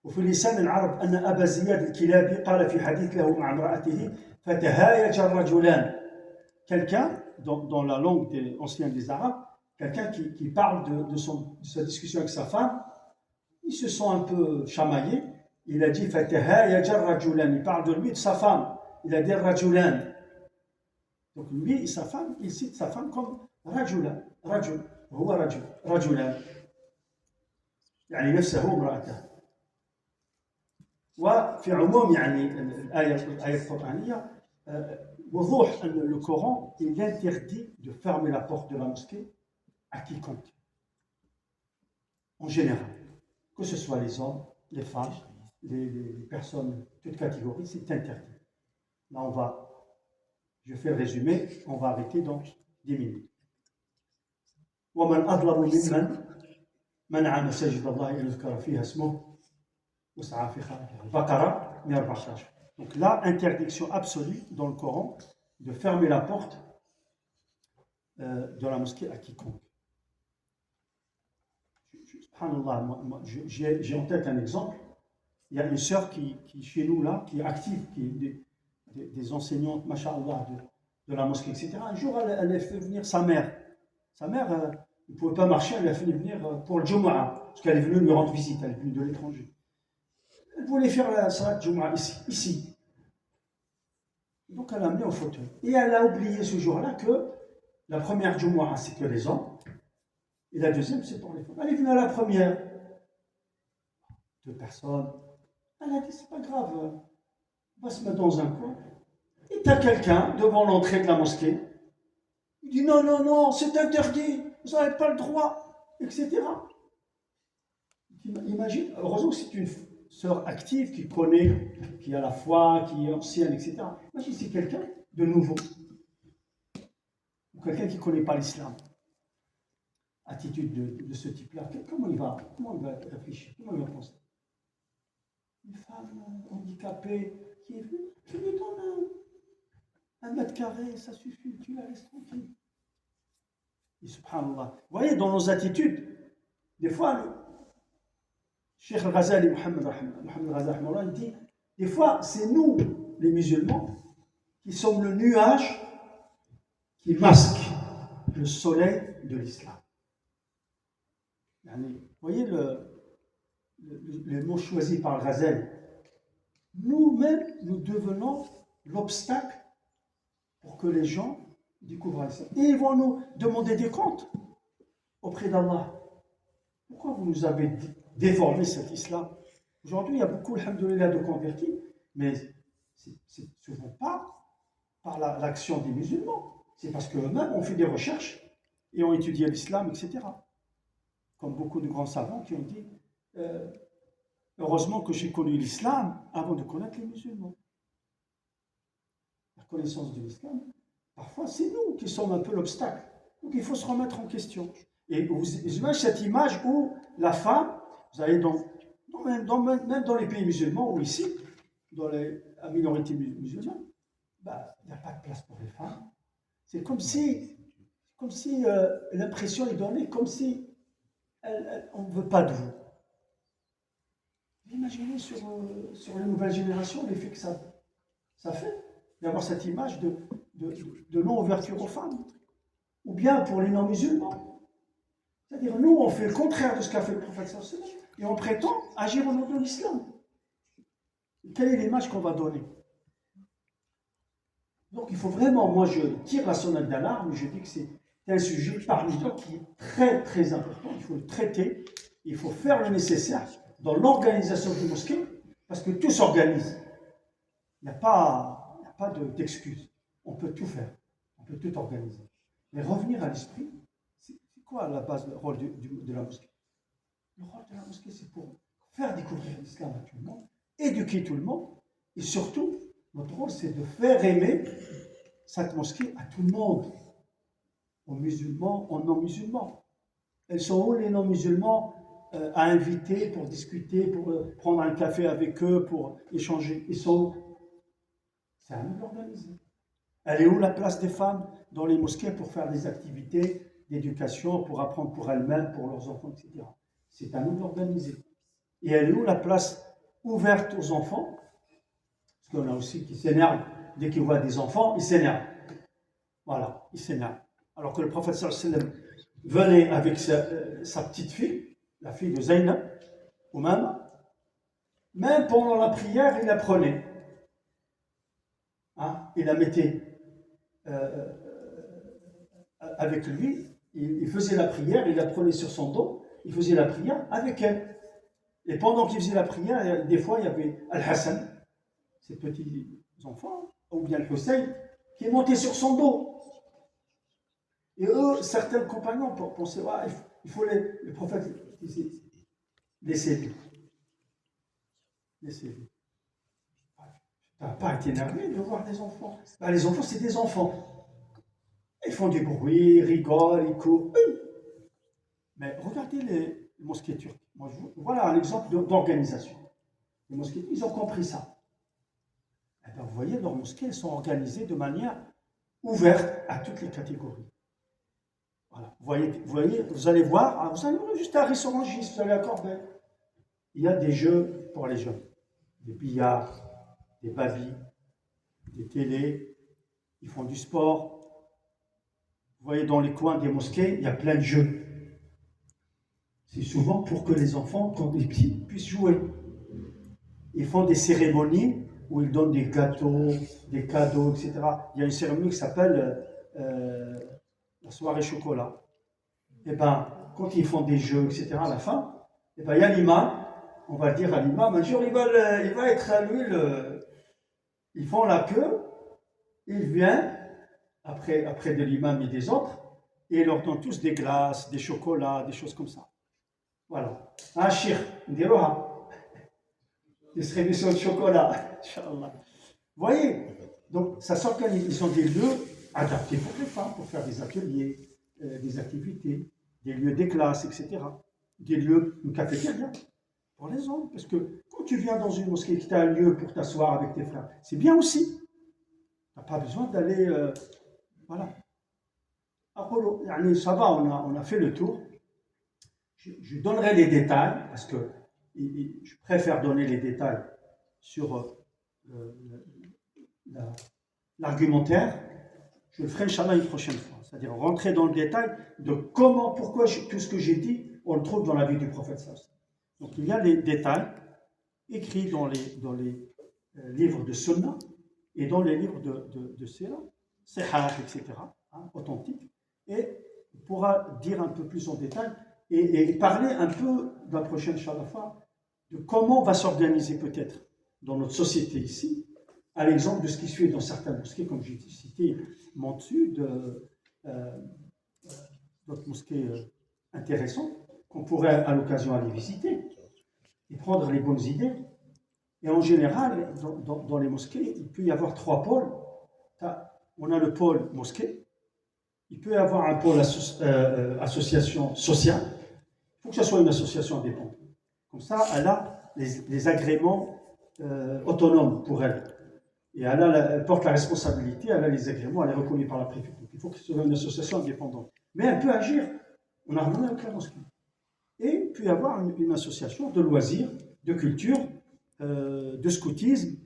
وفي لسان العرب أن أبا زياد الكلابي قال في حديث له مع امرأته فتهايج الرجلان. Quelqu'un, dans la langue ancienne des Arabes, quelqu'un qui parle de sa discussion avec sa femme, ils se sont un peu chamaillés. Il a dit فتهايج الرجلان, il parle de lui et de sa femme. Il a dit الرجلان. Donc lui et sa femme, il cite sa femme comme رجلا, رجل, هو رجل, رجلان, يعني نفسه وامرأته. وفي عموم يعني الآية القرآنية وضوح أن le Coran il interdit de fermer la porte de la mosquée à quiconque, en général, que ce soit les hommes, les femmes, les personnes, toutes catégories, c'est interdit. Là je fais le résumé, on va arrêter dans 10 minutes. ومن أظلم ممن منع مساجد الله أن يذكر فيها اسمه وسعى في خرابها. Baqara 114. Donc là, interdiction absolue dans le Coran de fermer la porte de la mosquée à quiconque. Subhanallah, j'ai en tête un exemple. Il y a une sœur qui chez nous là, qui est active, qui est des enseignantes, masha'Allah, de la mosquée, etc. Un jour, elle a fait venir sa mère. Sa mère, ne pouvait pas marcher, elle a fait venir pour le Jumu'ah, parce qu'elle est venue lui rendre visite, elle est venue de l'étranger. Elle voulait faire la salat Jumu'ah ici. Donc elle a amené au fauteuil. Et elle a oublié ce jour-là que la première Jumu'ah, c'est que les hommes, et la deuxième, c'est pour les femmes. Elle est venue à la première. 2 personnes. Elle a dit, c'est pas grave, on va se mettre dans un coin. Et tu as quelqu'un devant l'entrée de la mosquée, il dit non, non, non, c'est interdit, vous n'avez pas le droit, etc. Imagine, heureusement que c'est une sœur active qui connaît, qui a la foi, qui est ancienne, etc. Imagine, c'est quelqu'un de nouveau, ou quelqu'un qui ne connaît pas l'islam. Attitude de ce type-là, comment il va réfléchir, comment il va penser? Une femme handicapée qui lui donne un mètre carré, ça suffit, tu la laisses tranquille. Et subhanallah, vous voyez, dans nos attitudes, des fois, le Cheikh Al-Ghazali, Mohamed Ghazali, il dit, des fois, c'est nous, les musulmans, qui sommes le nuage qui masque le soleil de l'islam. Vous voyez le mot choisi par Ghazali. Nous-mêmes, nous devenons l'obstacle pour que les gens découvrent l'islam. Et ils vont nous demander des comptes auprès d'Allah. Pourquoi vous nous avez déformé cet islam? Aujourd'hui, il y a beaucoup, alhamdoulilah, de convertis, mais c'est souvent pas par l'action des musulmans. C'est parce qu'eux-mêmes ont fait des recherches et ont étudié l'islam, etc. Comme beaucoup de grands savants qui ont dit heureusement que j'ai connu l'islam avant de connaître les musulmans. La connaissance de l'islam, parfois c'est nous qui sommes un peu l'obstacle. Donc il faut se remettre en question. Et vous imaginez cette image où la femme, vous allez même dans les pays musulmans ou ici, dans la minorité musulmane, il n'y a pas de place pour les femmes. C'est comme si l'impression est donnée, comme si on ne veut pas de vous. Imaginez sur les nouvelles générations l'effet que ça fait d'avoir cette image de non-ouverture aux femmes. Ou bien pour les non-musulmans. C'est-à-dire, nous, on fait le contraire de ce qu'a fait le prophète sallallahu alayhi wa sallam et on prétend agir au nom de l'islam. Quelle est l'image qu'on va donner? Donc, il faut vraiment, moi, je tire la sonnette d'alarme et je dis que c'est un sujet parmi d'autres qui est très, très important. Il faut le traiter, il faut faire le nécessaire dans l'organisation des mosquées, parce que tout s'organise. Il n'y a pas d'excuse. On peut tout faire, on peut tout organiser. Mais revenir à l'esprit, c'est quoi à la base le rôle de la mosquée? Le rôle de la mosquée, c'est pour faire découvrir l'islam à tout le monde, éduquer tout le monde, et surtout, notre rôle, c'est de faire aimer cette mosquée à tout le monde, aux musulmans, aux non-musulmans. Elles sont où les non-musulmans à inviter pour discuter, pour prendre un café avec eux, pour échanger? Ils sont où? C'est à nous d'organiser. Elle est où la place des femmes dans les mosquées pour faire des activités d'éducation, pour apprendre pour elles-mêmes, pour leurs enfants, etc. C'est à nous d'organiser. Et elle est où la place ouverte aux enfants? Parce qu'on a aussi qui s'énervent dès qu'ils voient des enfants, ils s'énervent. Voilà, ils s'énervent. Alors que le prophète sallallahu alayhi wa sallam venait avec sa petite fille, la fille de Zaynab, ou même pendant la prière, il la prenait. Il la mettait avec lui, il faisait la prière, il la prenait sur son dos, il faisait la prière avec elle. Et pendant qu'il faisait la prière, des fois, il y avait Al-Hassan, ces petits enfants, ou bien le Hussein, qui montait sur son dos. Et eux, certains compagnons pensaient, il faut le prophète disait, laissez-le. Laissez-le. Tu n'as pas été énervé de voir des enfants. Les enfants, c'est des enfants. Ils font du bruit, ils rigolent, ils courent. Oui. Mais regardez les mosquées turques. Voilà un exemple d'organisation. Les mosquées, ils ont compris ça. Et bien, vous voyez, leurs mosquées, elles sont organisées de manière ouverte à toutes les catégories. Voilà. Vous allez voir juste à Rissorangis, vous allez à Corbeil. Il y a des jeux pour les jeunes. Des billards, des babilles, des télés, ils font du sport. Vous voyez, dans les coins des mosquées, il y a plein de jeux. C'est souvent pour que les enfants, quand ils sont petits, puissent jouer. Ils font des cérémonies où ils donnent des gâteaux, des cadeaux, etc. Il y a une cérémonie qui s'appelle la soirée chocolat. Et bien, quand ils font des jeux, etc., à la fin, et ben, il y a l'imam, on va dire à l'imam, un jour il va être à lui, ils font la queue il vient, après de l'imam et des autres, et il leur donne tous des glaces, des chocolats, des choses comme ça. Voilà. Un shir, ndirouha, distribution de chocolat, Inch'Allah. Vous voyez, donc ça s'organise, ils ont des lieux adaptés pour les femmes, pour faire des ateliers, des activités, des lieux des classes, etc. Des lieux, une cafétéria pour les hommes, parce que quand tu viens dans une mosquée et que tu as un lieu pour t'asseoir avec tes frères, c'est bien aussi. Tu n'as pas besoin d'aller... voilà. Ça va, on a fait le tour. Je donnerai les détails, parce que je préfère donner les détails sur l'argumentaire. Je le ferai, Inch'Allah, une prochaine fois. C'est-à-dire rentrer dans le détail de comment, pourquoi tout ce que j'ai dit, on le trouve dans la vie du prophète sallallahu. Donc il y a les détails écrits dans les livres de Sunna et dans les livres de Sira, Sahih, etc., authentiques. Et on pourra dire un peu plus en détail et parler un peu dans la prochaine Sharafa de comment on va s'organiser peut-être dans notre société ici, à l'exemple de ce qui se fait dans certaines mosquées, comme j'ai cité Montsud, d'autres mosquées intéressantes, qu'on pourrait à l'occasion aller visiter et prendre les bonnes idées. Et en général, dans les mosquées, il peut y avoir 3 pôles. On a le pôle mosquée, il peut y avoir un pôle association sociale, il faut que ce soit une association indépendante. Comme ça, elle a les agréments autonomes pour elle. Et elle porte la responsabilité, elle a les agréments, elle est reconnue par la préfecture. Il faut que ce soit une association indépendante. Mais elle peut agir en harmonie avec la mosquée. Et puis avoir une association de loisirs, de culture, de scoutisme,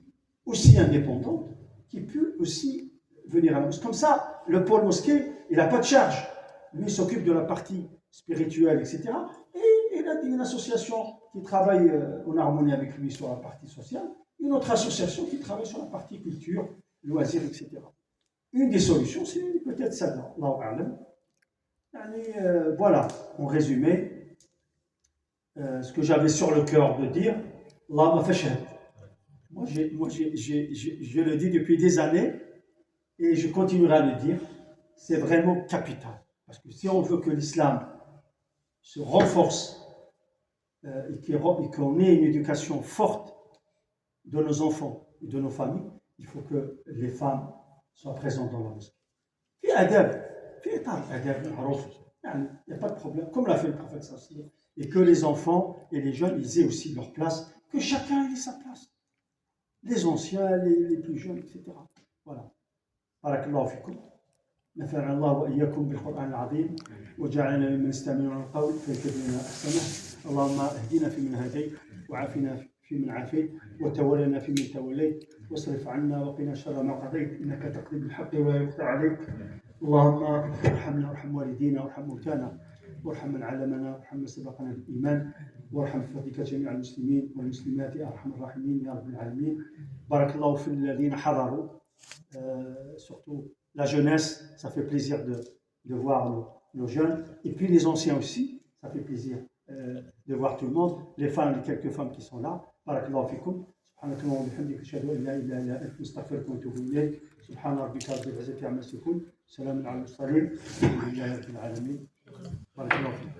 aussi indépendante, qui peut aussi venir à la mosquée. Comme ça, le pôle mosquée, il n'a pas de charge. Lui, il s'occupe de la partie spirituelle, etc. Et il a une association qui travaille en harmonie avec lui sur la partie sociale, une autre association qui travaille sur la partie culture, loisirs, etc. Une des solutions, c'est peut-être celle-là. Voilà, en résumé, ce que j'avais sur le cœur de dire, Allah m'a fait shahad. Moi, je le dis depuis des années et je continuerai à le dire. C'est vraiment capital. Parce que si on veut que l'islam se renforce et qu'on ait une éducation forte de nos enfants et de nos familles, il faut que les femmes soient présentes dans la mosquée. في adab, في إطار adab معروف. Il n'y a pas de problème, comme l'a fait le prophète sallallahu. Et que les enfants et les jeunes, ils aient aussi leur place, que chacun ait sa place. Les anciens, les plus jeunes, etc. Voilà. Barakallahu fikum. نفعنا الله وإياكم بالقرآن العظيم وجعلنا ممن يستمعون القول فيتبعون أحسنه. اللهم اهدنا فيمن هديت وعافنا فيمن عافيت وتولنا فيمن توليت واصرف عنا وقنا شر ما قضيت إنك تقضي بالحق ولا يقضى عليك. اللهم ارحمنا وارحم والدينا وارحم موتانا وارحم من علمنا وارحم من سبقنا بالإيمان وارحم بفضلك جميع المسلمين والمسلمات يا أرحم الراحمين يا رب العالمين. بارك الله في الذين حضروا surtout la jeunesse, ça fait plaisir de voir nos jeunes, et puis les anciens aussi, ça fait plaisir de voir tout le monde, les femmes, les quelques femmes qui sont là. Barakallahu fikum. سبحانك اللهم وبحمدك اشهد ان لا اله الا انت نستغفرك ونتوب اليك. سبحان ربك رب العزه عما يصفون، سلام على المرسلين، الحمد لله رب العالمين. بارك الله فيك.